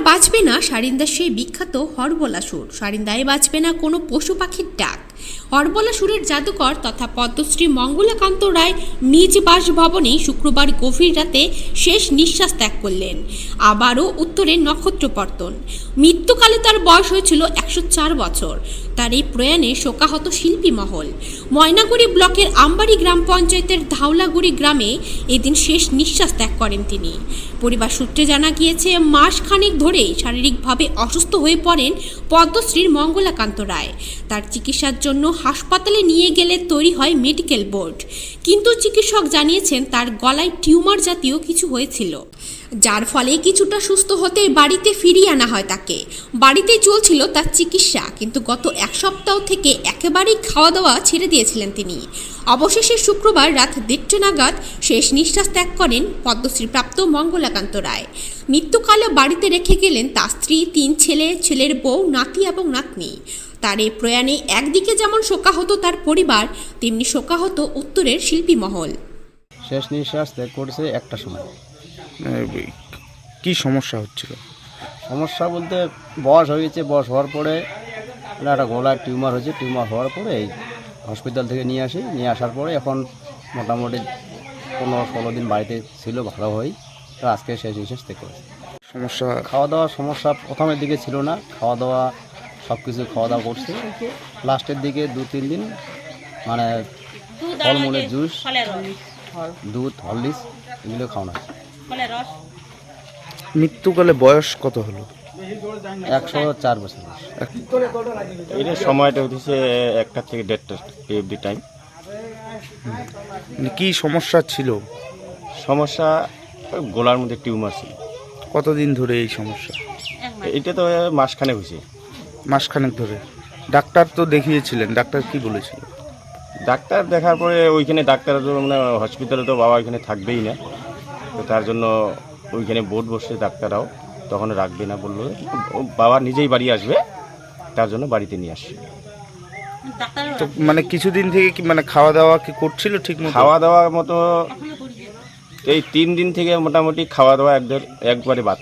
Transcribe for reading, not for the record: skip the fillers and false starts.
বাঁচবে না সারিন্দার সেই বিখ্যাত হরবোলা সুর, সারিন্দায় বাঁচবে না কোনো পশু পাখির ডাক। হরবোলা সুরের জাদুকর তথা পদ্মশ্রী মঙ্গলাকান্ত রায় নিজ বাসভবনেই শুক্রবার গভীর রাতে শেষ নিঃশ্বাস ত্যাগ করলেন। আবারও উত্তরের নক্ষত্রপর্তন। মৃত্যুকালে তার বয়স হয়েছিল 104 বছর। তার এই প্রয়াণে শোকাহত শিল্পী মহল। ময়নাগুড়ি ব্লকের আমবাড়ি গ্রাম পঞ্চায়েতের ধাওলাগুড়ি গ্রামে এদিন শেষ নিঃশ্বাস ত্যাগ করেন তিনি। পরিবার সূত্রে জানা গিয়েছে, মাসখানেক ধরেই শারীরিকভাবে অসুস্থ হয়ে পড়েন পদ্মশ্রীর মঙ্গলাকান্ত রায়। তার চিকিৎসার জন্য হাসপাতালে নিয়ে গেলে তৈরি হয় মেডিকেল বোর্ড, কিন্তু চিকিৎসক জানিয়েছেন তার গলায় টিউমার জাতীয় কিছু হয়েছিল, যার ফলে কিছুটা সুস্থ হতে বাড়িতে ফিরিয়ে আনা হয় তাকে। বাড়িতেই চলছিল তার চিকিৎসা, কিন্তু গত এক সপ্তাহ থেকে একেবারেই খাওয়া দাওয়া ছেড়ে দিয়েছিলেন তিনি। অবশেষে শুক্রবার রাত 1:30 নাগাদ শেষ নিঃশ্বাস ত্যাগ করেন পদ্মশ্রী প্রাপ্ত মঙ্গলাকান্ত রায়। মৃত্যুকালে বাড়িতে রেখে গেলেন তার স্ত্রী, 3 ছেলে, ছেলের বউ, নাতি এবং নাতনি। তার এই প্রয়াণে একদিকে যেমন শোকাহত তার পরিবার, তেমনি শোকাহত উত্তরের শিল্পী মহল। শেষ নিঃশ্বাস ত্যাগ করছে একটা সময়। কি সমস্যা হচ্ছিল? সমস্যা বলতে বয়স হয়েছে, বয়স হওয়ার পরে একটা গলার টিউমার হয়েছে। টিউমার হওয়ার পরে এই হসপিটাল থেকে নিয়ে আসার পরে এখন মোটামুটি 15-16 দিন বাড়িতে ছিল, ভালো হয়ে তো আজকে শেষ নিঃশ্বাস ত্যাগ করেছে। সমস্যা খাওয়া দাওয়ার সমস্যা প্রথমের দিকে ছিল না, খাওয়া দাওয়া সব কিছু খাওয়া দাওয়া করছে। লাস্টের দিকে 2-3 দিন মানে ফলমূলের জুস, দুধ, হরলিক্স এগুলো খাওয়ানো। মৃত্যুকালে বয়স কত হলো? 104 বছর। এটা সময়টা হচ্ছে 1টা থেকে 1:30 এভরি টাইম। কি সমস্যা ছিল? সমস্যা গলার মধ্যে টিউমার ছিল। কতদিন ধরে এই সমস্যা? এটা তো মাসখানেক হয়েছে। মাসখানেক ধরে। ডাক্তার তো দেখিয়েছিলেন, ডাক্তার কি বলেছিল? ডাক্তার দেখার পরে ওইখানে ডাক্তার তো মানে হসপিটালে তো বাবা ওইখানে থাকবেই না, তো তার জন্য ওইখানে বোর্ড বসছে ডাক্তাররাও, তখন রাখবে না বললো। ও বাবা নিজেই বাড়ি আসবে, তার জন্য বাড়িতে নিয়ে আসছে। তো মানে কিছুদিন থেকে কি মানে খাওয়া দাওয়া কি করছিল ঠিক মতো? খাওয়া দাওয়ার মতো এই 3 দিন থেকে মোটামুটি খাওয়া দাওয়া একবারে বাদ।